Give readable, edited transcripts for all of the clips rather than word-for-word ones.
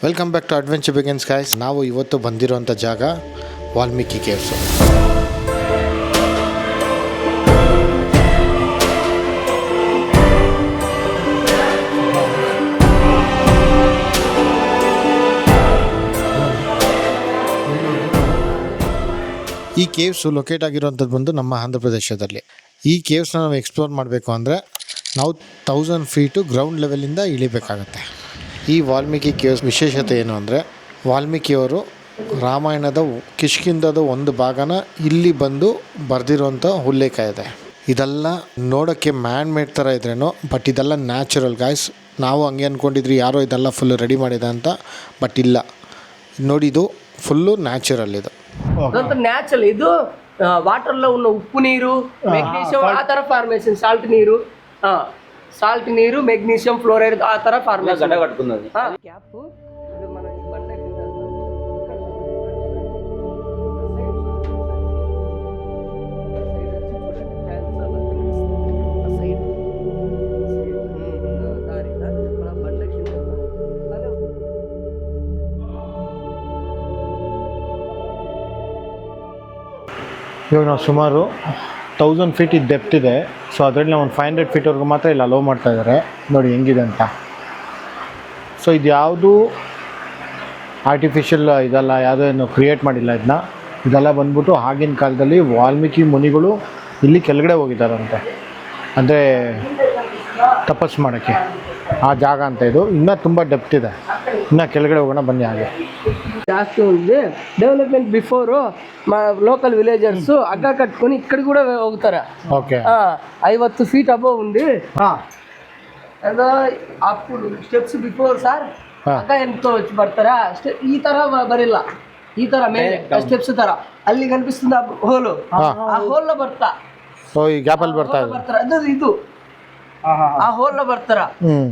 Welcome back to adventure begins guys. ನಾವು ಇವತ್ತು ಬಂದಿರೋಂಥ ಜಾಗ ವಾಲ್ಮೀಕಿ ಕೇವ್ಸು. ಈ ಕೇವ್ಸು ಲೊಕೇಟ್ ಆಗಿರೋಂಥದ್ದು ಬಂದು ನಮ್ಮ ಆಂಧ್ರ ಪ್ರದೇಶದಲ್ಲಿ. ಈ ಕೇವ್ಸ್ನ ನಾವು ಎಕ್ಸ್ಪ್ಲೋರ್ ಮಾಡಬೇಕು ಅಂದರೆ ನಾವು 1000 ಫೀಟು ಗ್ರೌಂಡ್ ಲೆವೆಲಿಂದ ಇಳಿಬೇಕಾಗತ್ತೆ. ಈ ವಾಲ್ಮೀಕಿ ಕೇವ್ಸ್ ವಿಶೇಷತೆ ಏನು ಅಂದರೆ, ವಾಲ್ಮೀಕಿಯವರು ರಾಮಾಯಣದ ಕಿಷ್ಕಿಂಧದ ಒಂದು ಭಾಗನ ಇಲ್ಲಿ ಬಂದು ಬರೆದಿರೋಂಥ ಉಲ್ಲೇಖ ಇದೆ. ಇದೆಲ್ಲ ನೋಡೋಕ್ಕೆ ಮ್ಯಾನ್ ಮೇಡ್ ಥರ ಇದ್ರೇನೋ, ಬಟ್ ಇದೆಲ್ಲ ನ್ಯಾಚುರಲ್ ಗಾಯ್ಸ್. ನಾವು ಹಂಗೆ ಅಂದ್ಕೊಂಡಿದ್ರಿ ಯಾರೋ ಇದೆಲ್ಲ ಫುಲ್ಲು ರೆಡಿ ಮಾಡಿದೆ ಅಂತ, ಬಟ್ ಇಲ್ಲ ನೋಡಿ, ಇದು ಫುಲ್ಲು ನ್ಯಾಚುರಲ್. ಇದು ನ್ಯಾಚುರಲ್. ಇದು ವಾಟರ್లో ఉన్న ఉప్పు నీరు, మెగ్నీషియం ఆ ತರ ఫార్మేషన్, సాల్ట్ నీరు, మెగ్నీషియం ఫ్లోరైడ్ ఆ ತರ ఫార్మేషన్ గడ్డ కట్టుకున్నది. క్యాప్ ఇది మన బండ కింద ಇವಾಗ ನಾವು ಸುಮಾರು 1000 ಫೀಟ್ ಡೆಪ್ತ್ ಇದೆ. ಸೊ ಅದರಲ್ಲಿ ನಾವು ಒಂದು 500 ಫೀಟ್ವರೆಗೂ ಮಾತ್ರ ಇಲ್ಲಿ ಅಲೋ ಮಾಡ್ತಾ ಇದ್ದಾರೆ. ನೋಡಿ ಹೆಂಗಿದೆ ಅಂತ. ಸೊ ಇದು ಯಾವುದು ಆರ್ಟಿಫಿಷಿಯಲ್ ಇದೆಲ್ಲ, ಯಾವುದೇನು ಕ್ರಿಯೇಟ್ ಮಾಡಿಲ್ಲ ಇದನ್ನ. ಇದೆಲ್ಲ ಬಂದ್ಬಿಟ್ಟು ಆಗಿನ ಕಾಲದಲ್ಲಿ ವಾಲ್ಮೀಕಿ ಮುನಿಗಳು ಇಲ್ಲಿ ಕೆಳಗಡೆ ಹೋಗಿದ್ದಾರಂತೆ, ಅಂದರೆ ತಪಸ್ಸು ಮಾಡೋಕ್ಕೆ. ಆ ಜಾಗ ಅಂತ ಇದು. ಇನ್ನೂ ತುಂಬ ಡೆಪ್ತ್ ಇದೆ, ಇನ್ನೂ ಕೆಳಗಡೆ ಹೋಗೋಣ ಬನ್ನಿ. ಹಾಗೆ ಜಾಸ್ತಿ ఉంది. ಡೆವಲಪ್ಮೆಂಟ್ ಬಿಫೋರು మా లోకల్ విలేజర్స్ అగ్గ కట్టుకొని ఇక్కడ కూడా ಹೋಗ್ತಾರೆ. ఓకే, 50 ఫీట్ అబోవ్ ఉంది. ಅದು ಅప్పుడు ಸ್ಟೆಪ್ಸ್ ಬಿಫೋರ್ ಸರ್ ಅಕ್ಕ ಎಂತ వచ్చి ಬರ್ತಾರಾ, ಈ ತರ ಬರಿಲ್ಲ, ಈ ತರ ಮೇಲೆ ಸ್ಟೆಪ್ಸ್ ತರ ಅಲ್ಲಿ ಕనిపిస్తుంది ಆ ಹೋಲು, ಆ ಹೋಲ್ లో ಬರ್ತಾ. ಸೊ ಈ ಗ್ಯಾಪ್ ಅಲ್ಲಿ ಬರ್ತಾ ಅದು ಇದು ಆ ಹೋಲ್ లో ಬರ್ತಾರ.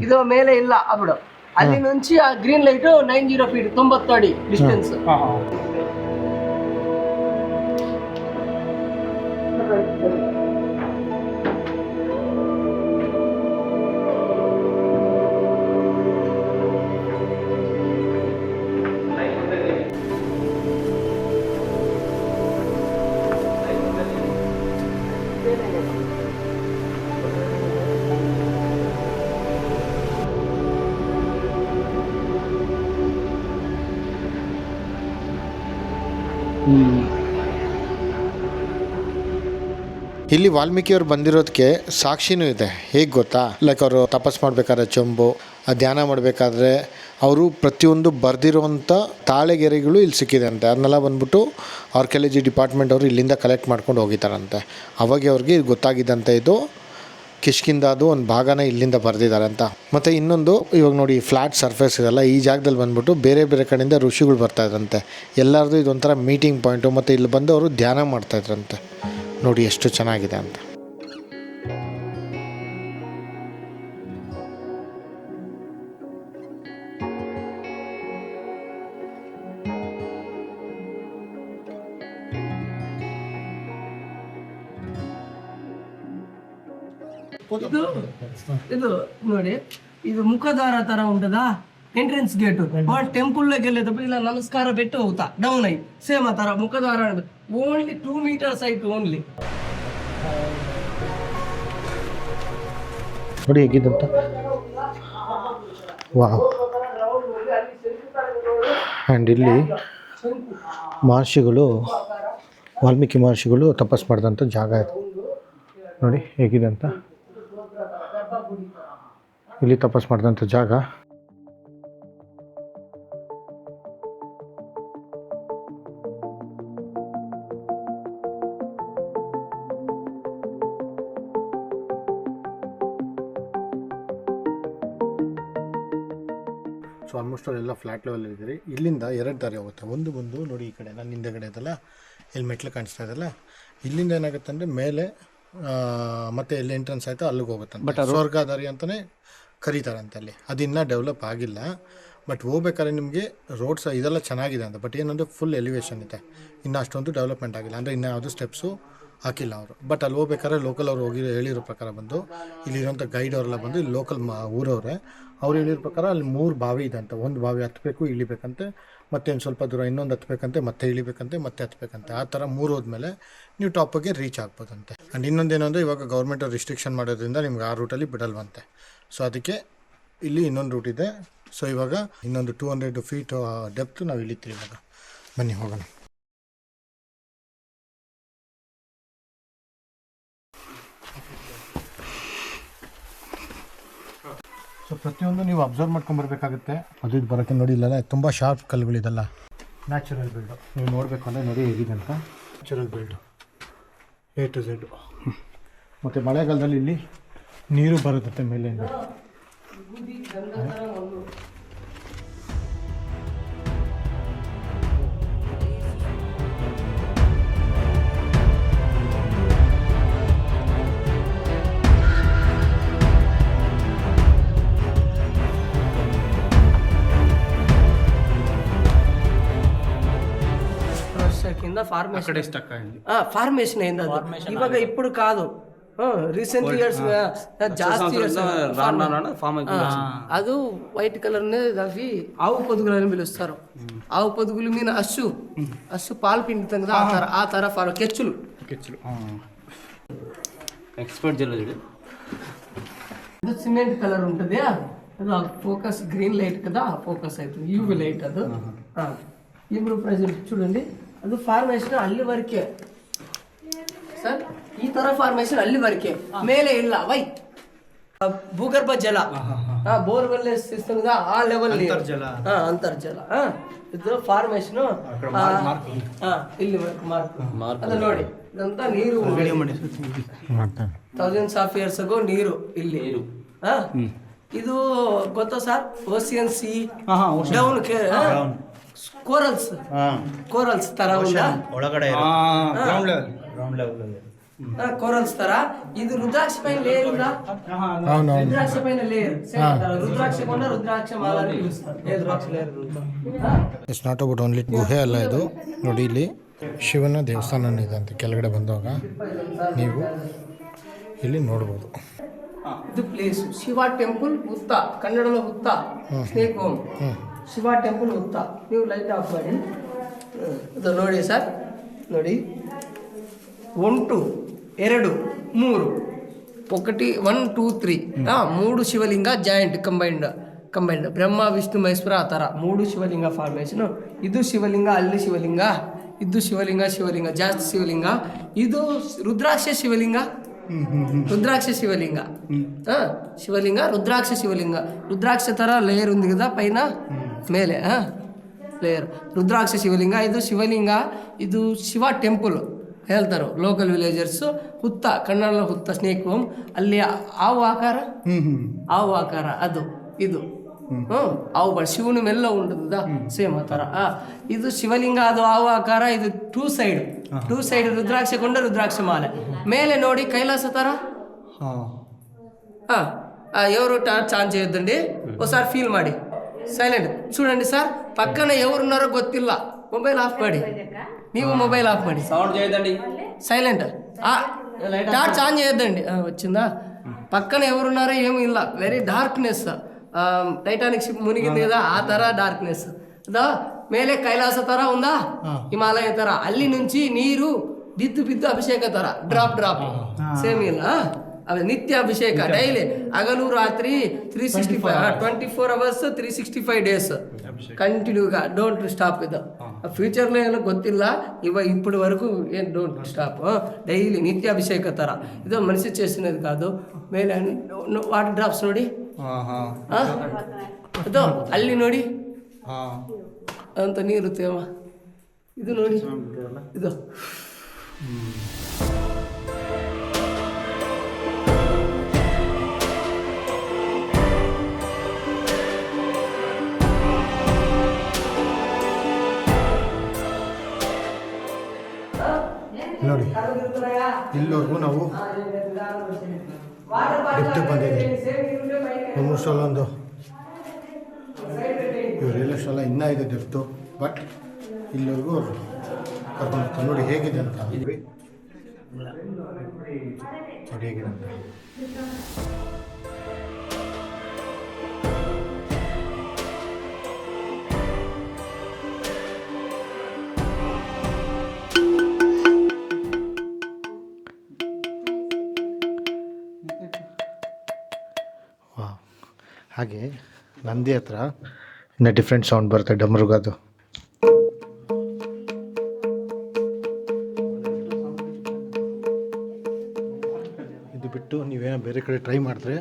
ಇದು ಮೇಲೆ ಇಲ್ಲ ಅప్పుడు. ಅಲ್ಲಿ నుంచి ಆ ಗ್ರೀನ್ ಲೈಟ್ 90 ಫೀಟ್ 90 ಅಡಿ ಡಿಸ್ಟೆನ್ಸ್. ಇಲ್ಲಿ ವಾಲ್ಮೀಕಿಯವ್ರು ಬಂದಿರೋದಕ್ಕೆ ಸಾಕ್ಷಿನೂ ಇದೆ. ಹೇಗೆ ಗೊತ್ತಾ, ಲೈಕ್ ಅವರು ತಪಸ್ಸು ಮಾಡಬೇಕಾದ್ರೆ ಚೊಂಬು, ಧ್ಯಾನ ಮಾಡಬೇಕಾದ್ರೆ ಅವರು ಪ್ರತಿಯೊಂದು ಬರೆದಿರುವಂಥ ತಾಳೆಗೆರೆಗಳು ಇಲ್ಲಿ ಸಿಕ್ಕಿದೆ ಅಂತೆ. ಅದನ್ನೆಲ್ಲ ಬಂದ್ಬಿಟ್ಟು ಆರ್ಕಿಯಾಲಜಿ ಡಿಪಾರ್ಟ್ಮೆಂಟ್ ಅವರು ಇಲ್ಲಿಂದ ಕಲೆಕ್ಟ್ ಮಾಡ್ಕೊಂಡು ಹೋಗಿದ್ದಾರಂತೆ. ಅವಾಗ ಅವ್ರಿಗೆ ಇದು ಗೊತ್ತಾಗಿದ್ದಂತೆ, ಇದು ಕಿಷ್ಕಿಂಧದು ಒಂದು ಭಾಗನ ಇಲ್ಲಿಂದ ಬರೆದಿದ್ದಾರೆ ಅಂತ. ಮತ್ತು ಇನ್ನೊಂದು, ಇವಾಗ ನೋಡಿ ಫ್ಲ್ಯಾಟ್ ಸರ್ಫೇಸ್ ಇದೆಲ್ಲ, ಈ ಜಾಗದಲ್ಲಿ ಬಂದ್ಬಿಟ್ಟು ಬೇರೆ ಬೇರೆ ಕಡೆಯಿಂದ ಋಷಿಗಳು ಬರ್ತಾಯಿದ್ರಂತೆ. ಎಲ್ಲರದು ಇದೊಂಥರ ಮೀಟಿಂಗ್ ಪಾಯಿಂಟು. ಮತ್ತು ಇಲ್ಲಿ ಬಂದು ಅವರು ಧ್ಯಾನ ಮಾಡ್ತಾಯಿದ್ರಂತೆ. ನೋಡಿ ಎಷ್ಟು ಚೆನ್ನಾಗಿದೆ ಅಂತ. ಇದು ನೋಡಿ, ಇದು ಮುಖದ್ವಾರ ತರ ఉంటదా, ಎಂಟ್ರೆನ್ಸ್ ಗೇಟ್. ಟೆಂಪಲ್ లోకి వెళ్ళేటప్పుడు ఇలా నమస్కార పెట్టి అవుతా డౌన్ అయ్యి సేమ్ ఆ ತರ ముఖద్వార. Only 2 meters height only. ನೋಡಿ ಹೇಗಿದ್ದಂತ. ವಾವ್. ಆ್ಯಂಡ್ ಇಲ್ಲಿ ಮಹರ್ಷಿಗಳು, ವಾಲ್ಮೀಕಿ ಮಹರ್ಷಿಗಳು ತಪಸ್ಸು ಮಾಡಿದಂಥ ಜಾಗ ಇದು. ನೋಡಿ ಹೇಗಿದೆ ಅಂತ. ಇಲ್ಲಿ ತಪಸ್ಸು ಮಾಡಿದಂಥ ಜಾಗ. ಸೊ ಆಲ್ಮೋಸ್ಟ್ ಅಲ್ಲೆಲ್ಲ ಫ್ಲ್ಯಾಟ್ ಲೆವೆಲ್ ಇದ್ದೀರಿ. ಇಲ್ಲಿಂದ 2 ದಾರಿ ಹೋಗುತ್ತೆ. ಒಂದು ಬಂದು ನೋಡಿ ಈ ಕಡೆ, ನಾನು ಹಿಂದೆಗಡೆ ಇದೆಲ್ಲ ಇಲ್ಲಿ ಮೆಟ್ಲು ಕಾಣಿಸ್ತಾ ಇದೆಲ್ಲ, ಇಲ್ಲಿಂದ ಏನಾಗುತ್ತೆ ಅಂದರೆ ಮೇಲೆ ಮತ್ತೆ ಎಲ್ಲಿ ಎಂಟ್ರೆನ್ಸ್ ಆಯಿತು ಅಲ್ಲಿಗೆ ಹೋಗುತ್ತೆ. ಬಟ್ ಸ್ವರ್ಗ ದಾರಿ ಅಂತಲೇ ಕರೀತಾರಂತೆ ಅಲ್ಲಿ. ಅದು ಇನ್ನೂ ಡೆವಲಪ್ ಆಗಿಲ್ಲ. ಬಟ್ ಹೋಗ್ಬೇಕಾದ್ರೆ ನಿಮಗೆ ರೋಡ್ಸ್ ಇದೆಲ್ಲ ಚೆನ್ನಾಗಿದೆ ಅಂತ. ಬಟ್ ಏನಂದರೆ ಫುಲ್ ಎಲಿವೇಶನ್ ಇದೆ, ಇನ್ನೂ ಅಷ್ಟೊಂದು ಡೆವಲಪ್ಮೆಂಟ್ ಆಗಿಲ್ಲ. ಅಂದರೆ ಇನ್ನೂ ಯಾವುದೂ ಸ್ಟೆಪ್ಸು ಹಾಕಿಲ್ಲ ಅವರು. ಬಟ್ ಅಲ್ಲಿ ಹೋಗ್ಬೇಕಾದ್ರೆ ಲೋಕಲ್ ಅವರು ಹೇಳಿರೋ ಪ್ರಕಾರ ಬಂದು ಇಲ್ಲಿರೋಂಥ ಗೈಡ್ ಅವರೆಲ್ಲ ಬಂದು ಇಲ್ಲಿ ಲೋಕಲ್ ಊರವ್ರೆ, ಅವ್ರು ಹೇಳಿದ ಪ್ರಕಾರ ಅಲ್ಲಿ 3 ಬಾವಿ ಇದೆ ಅಂತ. ಒಂದು ಬಾವಿ ಹತ್ತಬೇಕು ಇಳಿಬೇಕಂತೆ, ಮತ್ತೆ ಒಂದು ಸ್ವಲ್ಪ ದೂರ ಇನ್ನೊಂದು ಹತ್ತಬೇಕಂತೆ, ಮತ್ತೆ ಇಳಿಬೇಕಂತೆ, ಮತ್ತೆ ಹತ್ತಬೇಕಂತೆ. ಆ ಥರ 3 ಹೋದ್ಮೇಲೆ ನೀವು ಟಾಪಿಗೆ ರೀಚ್ ಆಗ್ಬೋದಂತೆ. ಆ್ಯಂಡ್ ಇನ್ನೊಂದೇನು ಅಂದರೆ ಇವಾಗ ಗೌರ್ಮೆಂಟ್ ರಿಸ್ಟ್ರಿಕ್ಷನ್ ಮಾಡೋದ್ರಿಂದ ನಿಮ್ಗೆ ಆ ರೂಟಲ್ಲಿ ಬಿಡಲ್ವಂತೆ. ಸೊ ಅದಕ್ಕೆ ಇಲ್ಲಿ ಇನ್ನೊಂದು ರೂಟ್ ಇದೆ. ಸೊ ಇವಾಗ ಇನ್ನೊಂದು 200 ಫೀಟ್ ಡೆಪ್ತ್ ನಾವು ಇಳಿತೀವಿ ಇವಾಗ. ಬನ್ನಿ ಹೋಗೋಣ. ಸೊ ಪ್ರತಿಯೊಂದು ನೀವು ಅಬ್ಸರ್ವ್ ಮಾಡ್ಕೊಂಬರ್ಬೇಕಾಗುತ್ತೆ. ಅದು ಇದು ಬರೋಕ್ಕೆ ನೋಡಿ, ಇಲ್ಲಲ್ಲ ತುಂಬ ಶಾರ್ಪ್ ಕಲ್ಲುಗಳಿದೆಲ್ಲ ನ್ಯಾಚುರಲ್ ಬಿಲ್ಡು. ನೀವು ನೋಡಬೇಕು ಅಂದರೆ ನೋಡಿ ಹೇಗಿದೆ ಅಂತ. Natural build A to Z. ಮತ್ತು ಮಳೆಗಾಲದಲ್ಲಿ ಇಲ್ಲಿ ನೀರು ಬರುತ್ತೆ ಮೇಲಿಂದ. ఫార్మేషన్ అయింది అది. ఇవాగ ఇప్పుడు కాదు, రీసెంట్ ఇయర్స్ జాస్తి ಅದು వైట్ కలర్ అవి ఆవు పొదుగులు అని పిలుస్తారు. ఆవు పొదుగులు మీద అస్సు పాలు పిండుతాం కదా, ఆ తర కెచ్చులు ఎక్స్పర్ట్ జిల్లా ಇದು ಸಿಮೆಂಟ್ ಕಲರ್ ఉంటుంది. ಅದು ఫోకస్ గ్రీన్ లైట్ కదా, ఫోకస్ అవుతుంది యూవి లైట్. ಅದು ఇప్పుడు ప్రెసెంట్ చూడండి, ಅದು ಫಾರ್ಮೇಶನ್ ಅಲ್ಲಿವರೆಗೆ ಸರ್, ಈ ತರ ಫಾರ್ಮೇಶನ್ ಅಲ್ಲಿವರೆಗೆ, ಮೇಲೆ ಇಲ್ಲ ವೈಟ್. ಭೂಗರ್ಭ ಜಲ ಬೋರ್ವೆಲ್ ಸಿಸ್ಟಮ್ ಆ ಲೆವೆಲ್ ಅಂತರ್ಜಲ. ಇದು ಫಾರ್ಮೇಶನ್ ಇಲ್ಲಿ ಮಾರ್ಕ್ ಅದು ನೋಡಿ. ಇದಂತ ನೀರು ಥೌಸಂಡ್ಸ್ ಆಫ್ ಇಯರ್ಸ್ ಆಗೋ ನೀರು ಇಲ್ಲಿ. ಇದು ಗೊತ್ತಾ sir, ocean sit down corals ತರ ಒಳಗಡೆ ಕೋರಲ್ಸ್ ತರ. ಇದು ರುದ್ರಾಕ್ಷ ಪೈನ ಲೇಯರ್ ಇಲ್ಲ, ರುದ್ರಾಕ್ಷ ಪೈನ ಲೇಯರ್. ರುದ್ರಾಕ್ಷ ಕೊಂಡ ರುದ್ರಾಕ್ಷ ಮಾಲ ಇಟ್ಸ್ ನಾಟ್ ಅಬೌಟ್ ಓನ್ಲಿ ಗುಹೆ ಅಲ್ಲ ಇದು. ನೋಡಿ ಇಲ್ಲಿ ಶಿವನ ದೇವಸ್ಥಾನ ಇದೆ ಅಂತ ಕೆಳಗಡೆ ಬಂದಾಗ ನೀವು ಇಲ್ಲಿ ನೋಡ್ಬೋದು. ಇದು ಪ್ಲೇಸ್ ಶಿವ ಟೆಂಪಲ್ ಹುತ್ತ, ಕನ್ನಡలో ಹುತ್ತ ಸ್ನೇಕ್ ಹೋಮ್. ಶಿವ ಟೆಂಪಲ್ ಹುತ್ತ. ನೀವು ಲೈಟ್ ಆಫ್ ಮಾಡಿ ಇದು ನೋಡಿ ಸರ್, ನೋಡಿ 1 2 2 3 1 2 3 3 ಶಿವಲಿಂಗ ಜಾಯಿಂಟ್ ಕಂಬೈಂಡ್ ಬ್ರಹ್ಮ ವಿಷ್ಣು ಮಹೇಶ್ವರ ಆ ಥರ 3 ಶಿವಲಿಂಗ ಫಾರ್ಮೇಷನ್. ಇದು ಶಿವಲಿಂಗ, ಅಲ್ಲಿ ಶಿವಲಿಂಗ, ಇದು ಶಿವಲಿಂಗ ಜಾಸ್ತಿ ಶಿವಲಿಂಗ. ಇದು ರುದ್ರಾಕ್ಷ ಶಿವಲಿಂಗ, ರುದ್ರಾಕ್ಷ ಥರ ಲೇಯರ್ ఉంది కదా పైన ಮೇಲೆ ಲೇಯರ್ ರುದ್ರಾಕ್ಷ ಶಿವಲಿಂಗ. ಇದು ಶಿವಲಿಂಗ, ಇದು ಶಿವ ಟೆಂಪಲ್ ಹೇಳ್ತಾರೆ ಲೋಕಲ್ ವಿಲೇಜರ್ಸ್. ಹುತ್ತ, ಕನ್ನಡ ಹುತ್ತ ಸ್ನೇಕ್ ಹೋಮ್. ಅಲ್ಲಿ ಆವು ಆಕಾರ ಅದು ಇದು ಆವು ಶಿವನ ಮೆಲ್ಲ ಉಂಟದ ಸೇಮ್ ಆ ಥರ. ಇದು ಶಿವಲಿಂಗ, ಅದು ಆವು ಆಕಾರ. ಇದು ಟೂ ಸೈಡ್ ರುದ್ರಾಕ್ಷ ಕೊಂಡ ರುದ್ರಾಕ್ಷ ಮಾಲೆ. ಮೇಲೆ ನೋಡಿ కైలాస ತರ. ఎవరు టార్చ్ ఆన్ చేయొద్దండి, ఒకసారి ఫీల్ ಮಾಡಿ సైలెంట్ చూడండి సార్. పక్కన ఎవరున్నారో ಗೊತ್ತಿಲ್ಲ, మొబైల్ ఆఫ్ ಮಾಡಿ. ನೀವು మొబైల్ ఆఫ్ ಮಾಡಿ, సౌండ్ చేయదండి, సైలెంట్. టార్చ్ ఆన్ చేయొద్దండి. వచ్చిందా? పక్కన ఎవరున్నారో ఏమీ ಇಲ್ಲ, వెరీ డార్క్నెస్. టైటానిక్ షిప్ మునిగింది కదా, ఆ ತರ డార్క్నెస్. ಮೇಲೆ ಕೈಲಾಸ ತರ ఉందా, ಹಿಮಾಲಯ ತರ. ಅಲ್ಲಿ నుంచి ನೀರು ಬಿದ್ದು ಅಭಿಷೇಕ ತರ ಡ್ರಾಪ್ ಸೇಮ್ ಇಲ್ಲ. ಅದೇ ನಿತ್ಯ ಅಭಿಷೇಕ ಡೈಲಿ, ಹಗಲು ರಾತ್ರಿ 365 24 hours 365 days ಕಂಟಿನ್ಯೂగా ಡೋಂಟ್ ಸ್ಟಾಪ್. ಇದು ಫ್ಯೂಚರ್లో ಏನೋ ಗೊತ್ತಿಲ್ಲ, ఇప్పటి వరకు ఏం డోంట్ స్టాప్. డైలీ నిత్య అభిషేక ತರ. ಇದು ಮನಸ್ಸು చేసినది కాదు. ಮೇಲೆ ವಾಟರ್ ಡ್ರಾಪ್ಸ್ ನೋಡಿ, ಅದು ಅಲ್ಲಿ ನೋಡಿ ಅಂತ ನೀರು ತೇವ. ಇದು ನೋಡಿ, ಇದು ನೋಡಿ. ಇಲ್ಲಿವರೆಗೂ ನಾವು ಡೆಪ್ತಿಗೆ ಬಂದಿದ್ದೀವಿ. ಆಲ್ಮೋಸ್ಟ್ ಅಲ್ಲೊಂದು ಇವ್ರೆಲ್ಲಷ್ಟೆಲ್ಲ ಇನ್ನೂ ಇದೆ ಡೆಪ್ತು, ಬಟ್ ಇಲ್ಲಿವರೆಗೂ ಅವರು ಕರ್ಕೊಂಡು ನೋಡಿ ಹೇಗಿದೆ ಅಂತ. ನೋಡಿ ಹೇಗಿದೆ ಅಂತ. ಹಾಗೆ ನಂದಿ ಹತ್ರ ಇನ್ನು ಡಿಫ್ರೆಂಟ್ ಸೌಂಡ್ ಬರುತ್ತೆ ಡಮರುಗದು. ಇದು ಬಿಟ್ಟು ನೀವೇನೋ ಬೇರೆ ಕಡೆ ಟ್ರೈ ಮಾಡಿದ್ರೆ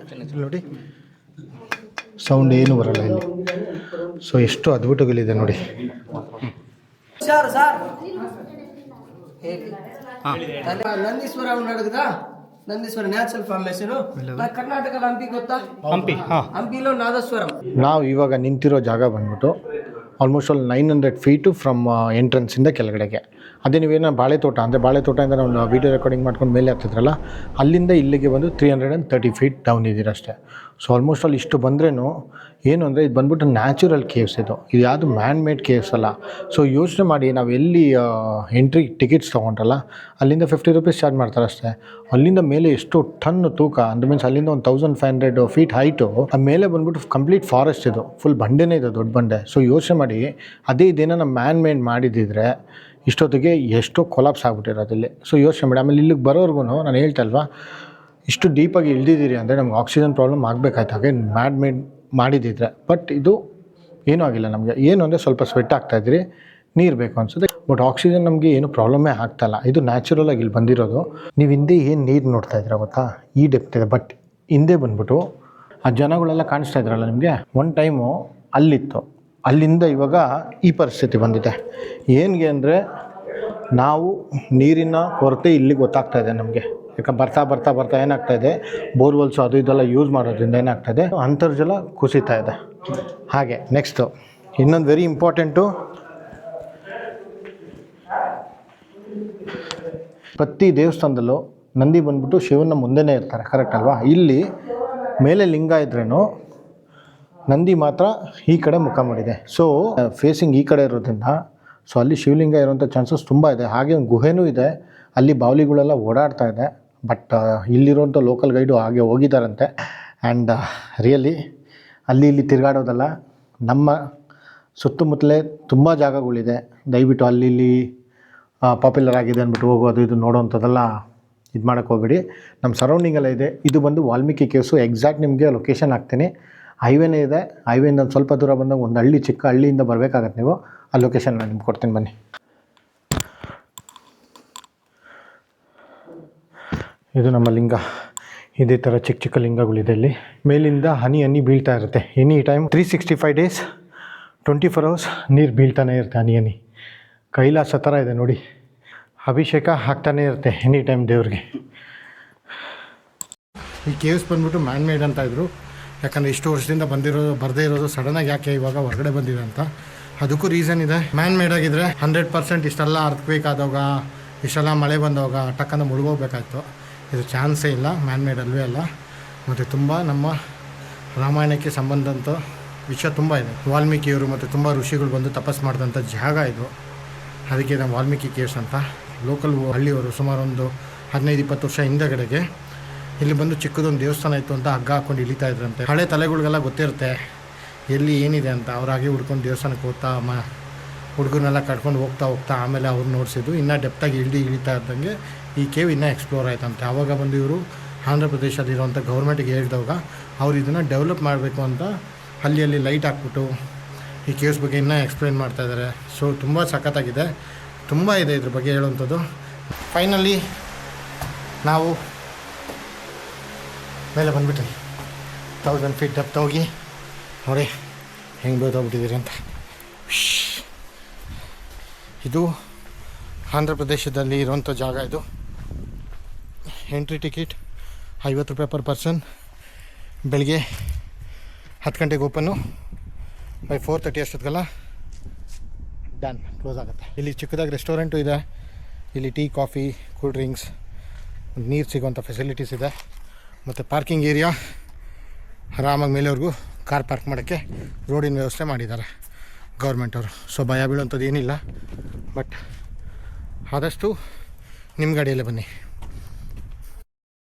ನೋಡಿ ಸೌಂಡ್ ಏನು ಬರಲ್ಲ ಇಲ್ಲಿ. ಸೊ ಎಷ್ಟು ಅದ್ಭುತಗಳಿದೆ ನೋಡಿ. ಸರ್ ನಂದೀಶ್ವರ ನಡೆದ ನಂದೀಶ್ವರ ನ್ಯಾಚುರಲ್ ಫಾರ್ಮೇಶನ್ ಕರ್ನಾಟಕದ ಹಂಪಿ ಗೊತ್ತಾ? ಹಂಪಿಲೋ ನಾದಸ್ವರಂ. ನಾವು ಇವಾಗ ನಿಂತಿರೋ ಜಾಗ ಬಂದ್ಬಿಟ್ಟು ಆಲ್ಮೋಸ್ಟ್ ಆಲ್ 900 ಫೀಟು ಫ್ರಮ್ ಎಂಟ್ರೆನ್ಸಿಂದ ಕೆಳಗಡೆಗೆ. ಅದೇ ನೀವೇನೋ ಬಾಳೆತೋಟ ಅಂದರೆ ಬಾಳೆತೋಟದಿಂದ ನಾವು ವೀಡಿಯೋ ರೆಕಾರ್ಡಿಂಗ್ ಮಾಡ್ಕೊಂಡು ಮೇಲೆ ಹತ್ತಿದ್ರಲ್ಲ, ಅಲ್ಲಿಂದ ಇಲ್ಲಿಗೆ ಬಂದು 330 ಫೀಟ್ ಡೌನ್ ಇದ್ದೀರ ಅಷ್ಟೇ. ಸೊ ಆಲ್ಮೋಸ್ಟ್ ಆಲ್ ಇಷ್ಟು ಬಂದ್ರೂ ಏನು ಅಂದರೆ ಇದು ಬಂದ್ಬಿಟ್ಟು ನ್ಯಾಚುರಲ್ ಕೇವ್ಸ್. ಇದು ಯಾವುದು ಮ್ಯಾನ್ ಮೇಡ್ ಕೇವ್ಸ್ ಅಲ್ಲ. ಸೊ ಯೋಚನೆ ಮಾಡಿ, ನಾವು ಎಲ್ಲಿ ಎಂಟ್ರಿ ಟಿಕೆಟ್ಸ್ ತೊಗೊಂಡ್ರಲ್ಲ ಅಲ್ಲಿಂದ 50 ರೂಪೀಸ್ ಚಾರ್ಜ್ ಮಾಡ್ತಾರೆ ಅಷ್ಟೇ. ಅಲ್ಲಿಂದ ಮೇಲೆ ಎಷ್ಟು ಟನ್ ತೂಕ ಅಂದರೆ ಮೀನ್ಸ್ ಅಲ್ಲಿಂದ ಒಂದು 1500 ಫೀಟ್ ಹೈಟು. ಆ ಮೇಲೆ ಬಂದ್ಬಿಟ್ಟು ಕಂಪ್ಲೀಟ್ ಫಾರೆಸ್ಟ್ ಇದು, ಫುಲ್ ಬಂಡೆನೇ ಇದೆ, ದೊಡ್ಡ ಬಂಡೆ. ಸೊ ಯೋಚನೆ ಮಾಡಿ, ಅದೇ ಇದೇನೋ ನಮ್ಮ ಮ್ಯಾನ್ ಮೇಡ್ ಮಾಡಿದ್ದಿದ್ರೆ ಇಷ್ಟೊತ್ತಿಗೆ ಎಷ್ಟೋ ಕೊಲಾಪ್ಸ್ ಆಗಿಬಿಟ್ಟಿರೋದಿಲ್ಲಿ. ಸೊ ಯೋಚನೆ ಮಾಡಿ. ಆಮೇಲೆ ಇಲ್ಲಿಗೆ ಬರೋರ್ಗು ನಾನು ಹೇಳ್ತಾ ಅಲ್ವಾ, ಇಷ್ಟು ಡೀಪಾಗಿ ಇಳ್ದಿದ್ದೀರಿ ಅಂದರೆ ನಮ್ಗೆ ಆಕ್ಸಿಜನ್ ಪ್ರಾಬ್ಲಮ್ ಆಗಬೇಕಾಯ್ತು ಹಾಗೆ ಮ್ಯಾಡ್ ಮೇಡ್ ಮಾಡಿದ್ದಿದ್ರೆ. ಬಟ್ ಇದು ಏನೂ ಆಗಿಲ್ಲ ನಮಗೆ. ಏನು ಅಂದರೆ ಸ್ವಲ್ಪ ಸ್ವೆಟ್ ಆಗ್ತಾಯಿದ್ರಿ, ನೀರು ಬೇಕು ಅನಿಸುತ್ತೆ, ಬಟ್ ಆಕ್ಸಿಜನ್ ನಮಗೆ ಏನು ಪ್ರಾಬ್ಲಮ್ಮೇ ಆಗ್ತಾಯಿಲ್ಲ. ಇದು ನ್ಯಾಚುರಲಾಗಿ ಇಲ್ಲಿ ಬಂದಿರೋದು. ನೀವು ಹಿಂದೆ ಏನು ನೀರು ನೋಡ್ತಾ ಇದ್ದೀರ ಗೊತ್ತಾ, ಈ ಡೆಪ್ತ್ ಇದೆ. ಬಟ್ ಹಿಂದೆ ಬಂದ್ಬಿಟ್ಟು ಆ ಜನಗಳೆಲ್ಲ ಕಾಣಿಸ್ತಾ ಇದ್ರಲ್ಲ ನಿಮಗೆ, ಒನ್ ಟೈಮು ಅಲ್ಲಿತ್ತು, ಅಲ್ಲಿಂದ ಇವಾಗ ಈ ಪರಿಸ್ಥಿತಿ ಬಂದಿದೆ. ಏನಿಗೆ ಅಂದರೆ ನಾವು ನೀರಿನ ಕೊರತೆ ಇಲ್ಲಿ ಗೊತ್ತಾಗ್ತಾ ಇದೆ ನಮಗೆ. ಯಾಕೆ ಬರ್ತಾ ಬರ್ತಾ ಬರ್ತಾ ಏನಾಗ್ತಾಯಿದೆ, ಬೋರ್ವೆಲ್ಸು ಅದು ಇದೆಲ್ಲ ಯೂಸ್ ಮಾಡೋದ್ರಿಂದ ಏನಾಗ್ತಾಯಿದೆ, ಅಂತರ್ಜಲ ಕುಸಿತಾ ಇದೆ. ಹಾಗೆ ನೆಕ್ಸ್ಟು ಇನ್ನೊಂದು ವೆರಿ ಇಂಪಾರ್ಟೆಂಟು, ಪ್ರತಿ ದೇವಸ್ಥಾನದಲ್ಲೂ ನಂದಿ ಬಂದ್ಬಿಟ್ಟು ಶಿವನ ಮುಂದೆನೇ ಇರ್ತಾರೆ, ಕರೆಕ್ಟ್ ಅಲ್ವಾ? ಇಲ್ಲಿ ಮೇಲೆ ಲಿಂಗ ಇದ್ರೇನು ನಂದಿ ಮಾತ್ರ ಈ ಕಡೆ ಮುಖ ಮಾಡಿದೆ. ಸೊ ಫೇಸಿಂಗ್ ಈ ಕಡೆ ಇರೋದ್ರಿಂದ ಸೊ ಅಲ್ಲಿ ಶಿವಲಿಂಗ ಇರೋಂಥ ಚಾನ್ಸಸ್ ತುಂಬ ಇದೆ. ಹಾಗೆ ಒಂದು ಗುಹೆನೂ ಇದೆ, ಅಲ್ಲಿ ಬಾವಲಿಗಳೆಲ್ಲ ಓಡಾಡ್ತಾ ಇದೆ. ಬಟ್ ಇಲ್ಲಿರೋಂಥ ಲೋಕಲ್ ಗೈಡು ಹಾಗೆ ಹೋಗಿದ್ದಾರಂತೆ. ಆ್ಯಂಡ್ ರಿಯಲಿ ಅಲ್ಲಿ ಇಲ್ಲಿ ತಿರುಗಾಡೋದಲ್ಲ, ನಮ್ಮ ಸುತ್ತಮುತ್ತಲೇ ತುಂಬ ಜಾಗಗಳಿದೆ. ದಯವಿಟ್ಟು ಅಲ್ಲಿ ಇಲ್ಲಿ ಪಾಪ್ಯುಲರ್ ಆಗಿದೆ ಅಂದ್ಬಿಟ್ಟು ಹೋಗೋದು ಇದು ನೋಡೋವಂಥದ್ದೆಲ್ಲ ಇದು ಮಾಡೋಕ್ಕೆ ಹೋಗ್ಬೇಡಿ. ನಮ್ಮ ಸರೌಂಡಿಂಗೆಲ್ಲ ಇದೆ. ಇದು ಬಂದು ವಾಲ್ಮೀಕಿ ಕೇವ್ಸು. ಎಕ್ಸಾಕ್ಟ್ ನಿಮಗೆ ಲೊಕೇಶನ್ ಹಾಕ್ತೀನಿ. ಹೈವೇನೇ ಇದೆ. ಹೈವೇಯಿಂದ ಒಂದು ಸ್ವಲ್ಪ ದೂರ ಬಂದಾಗ ಒಂದು ಹಳ್ಳಿ, ಚಿಕ್ಕ ಹಳ್ಳಿಯಿಂದ ಬರಬೇಕಾಗತ್ತೆ ನೀವು. ಆ ಲೊಕೇಶನ್ ನಾನು ನಿಮ್ಗೆ ಕೊಡ್ತೀನಿ, ಬನ್ನಿ. ಇದು ನಮ್ಮ ಲಿಂಗ. ಇದೇ ಥರ ಚಿಕ್ಕ ಚಿಕ್ಕ ಲಿಂಗಗಳಿದೆ ಇಲ್ಲಿ. ಮೇಲಿಂದ ಹನಿ ಹನಿ ಬೀಳ್ತಾ ಇರುತ್ತೆ ಎನಿ ಟೈಮ್. 365 ಡೇಸ್ 24 ಅವರ್ಸ್ ನೀರು ಬೀಳ್ತಾನೆ ಇರುತ್ತೆ, ಹನಿ ಹನಿ. ಕೈಲಾಸ ಥರ ಇದೆ ನೋಡಿ, ಅಭಿಷೇಕ ಆಗ್ತಾನೇ ಇರುತ್ತೆ ಎನಿ ಟೈಮ್ ದೇವ್ರಿಗೆ. ಈ ಕೇವ್ಸ್ ಬಂದ್ಬಿಟ್ಟು ಮ್ಯಾನ್ ಮೇಡ್ ಅಂತ ಇದ್ರು. ಯಾಕಂದರೆ ಇಷ್ಟು ವರ್ಷದಿಂದ ಬರದೇ ಇರೋದು ಸಡನ್ನಾಗಿ ಯಾಕೆ ಇವಾಗ ಹೊರಗಡೆ ಬಂದಿದೆ ಅಂತ, ಅದಕ್ಕೂ ರೀಸನ್ ಇದೆ. ಮ್ಯಾನ್ ಮೇಡ್ ಆಗಿದ್ರೆ 100% ಇಷ್ಟೆಲ್ಲ ಅರ್ಥಕ್ವೇಕ್ ಆದಾಗ, ಇಷ್ಟೆಲ್ಲ ಮಳೆ ಬಂದಾಗ ಟಕ್ಕಂತ ಮುಳುಗೋಗ್ಬೇಕಾಯ್ತು. ಇದು ಚಾನ್ಸೇ ಇಲ್ಲ, ಮ್ಯಾನ್ ಮೇಡ್ ಅಲ್ವೇ ಅಲ್ಲ. ಮತ್ತು ತುಂಬ ನಮ್ಮ ರಾಮಾಯಣಕ್ಕೆ ಸಂಬಂಧಂಥ ವಿಷಯ ತುಂಬ ಇದೆ. ವಾಲ್ಮೀಕಿಯವರು ಮತ್ತು ತುಂಬ ಋಷಿಗಳು ಬಂದು ತಪಸ್ಸು ಮಾಡಿದಂಥ ಜಾಗ ಇದು. ಅದಕ್ಕೆ ನಾವು ವಾಲ್ಮೀಕಿ ಕೇವ್ಸ್ ಅಂತ. ಲೋಕಲ್ ಹಳ್ಳಿಯವರು ಸುಮಾರು ಒಂದು 15-20 ವರ್ಷ ಹಿಂದಗಡೆಗೆ ಇಲ್ಲಿ ಬಂದು ಚಿಕ್ಕದೊಂದು ದೇವಸ್ಥಾನ ಇತ್ತು ಅಂತ ಹಗ್ಗ ಹಾಕ್ಕೊಂಡು ಇಳಿತಾ ಇದ್ರಂತೆ. ಹಳೆ ತಲೆಗಳಿಗೆಲ್ಲ ಗೊತ್ತಿರುತ್ತೆ ಎಲ್ಲಿ ಏನಿದೆ ಅಂತ. ಅವ್ರಾಗೆ ಹುಡ್ಕೊಂಡು ದೇವಸ್ಥಾನಕ್ಕೆ ಹೋಗ್ತಾ ಹುಡುಗರನ್ನೆಲ್ಲ ಕಟ್ಕೊಂಡು ಹೋಗ್ತಾ ಆಮೇಲೆ ಅವ್ರು ನೋಡಿಸಿದ್ದು. ಇನ್ನೂ ಡೆಪ್ತಾಗಿ ಇಳಿತಾ ಇದ್ದಂಗೆ ಈ ಕೇವ್ ಇನ್ನೂ ಎಕ್ಸ್ಪ್ಲೋರ್ ಆಯ್ತಂತೆ. ಆವಾಗ ಬಂದು ಇವರು ಆಂಧ್ರ ಪ್ರದೇಶದಲ್ಲಿರುವಂಥ ಗೌರ್ಮೆಂಟಿಗೆ ಹೇಳಿದವಾಗ ಅವ್ರು ಇದನ್ನು ಡೆವಲಪ್ ಮಾಡಬೇಕು ಅಂತ ಅಲ್ಲಿ ಲೈಟ್ ಹಾಕ್ಬಿಟ್ಟು ಈ ಕೇವ್ಸ್ ಬಗ್ಗೆ ಇನ್ನೂ ಎಕ್ಸ್ಪ್ಲೇನ್ ಮಾಡ್ತಾಯಿದ್ದಾರೆ. ಸೊ ತುಂಬ ಸಖತ್ತಾಗಿದೆ, ತುಂಬ ಇದೆ ಇದ್ರ ಬಗ್ಗೆ ಹೇಳುವಂಥದ್ದು. ಫೈನಲಿ ನಾವು ಮೇಲೆ ಬಂದುಬಿಟ್ರಿ. 1000 ಫೀಟ್ ಡೆಪ್ತ್ ಹೋಗಿ ನೋಡಿ ಹೆಂಗೆ ಬೇದೋಗ್ಬಿಟ್ಟಿದ್ದೀರಿ ಅಂತ. ಇದು ಆಂಧ್ರ ಪ್ರದೇಶದಲ್ಲಿ ಇರುವಂಥ ಜಾಗ. ಇದು ಎಂಟ್ರಿ ಟಿಕೆಟ್ 50 ರೂಪಾಯಿ ಪರ್ ಪರ್ಸನ್. ಬೆಳಗ್ಗೆ 10 ಗಂಟೆಗೆ ಓಪನ್ನು, ಬೈ 4:30 ಅಷ್ಟೊತ್ತಿಗೆಲ್ಲ ಡನ್, ಕ್ಲೋಸ್ ಆಗುತ್ತೆ. ಇಲ್ಲಿ ಚಿಕ್ಕದಾಗಿ ರೆಸ್ಟೋರೆಂಟು ಇದೆ. ಇಲ್ಲಿ ಟೀ, ಕಾಫಿ, ಕೂಲ್ ಡ್ರಿಂಕ್ಸ್, ನೀರು ಸಿಗೋಂಥ ಫೆಸಿಲಿಟೀಸ್ ಇದೆ. ಮತ್ತು ಪಾರ್ಕಿಂಗ್ ಏರಿಯಾ ಆರಾಮಾಗಿ ಮೇಲೆವರೆಗೂ ಕಾರ್ ಪಾರ್ಕ್ ಮಾಡೋಕ್ಕೆ ರೋಡಿನ ವ್ಯವಸ್ಥೆ ಮಾಡಿದ್ದಾರೆ ಗೌರ್ಮೆಂಟವರು. ಸೊ ಭಯ ಬೀಳೋಂಥದ್ದು ಏನಿಲ್ಲ. ಬಟ್ ಆದಷ್ಟು ನಿಮ್ಮ ಗಾಡಿಯಲ್ಲೇ ಬನ್ನಿ.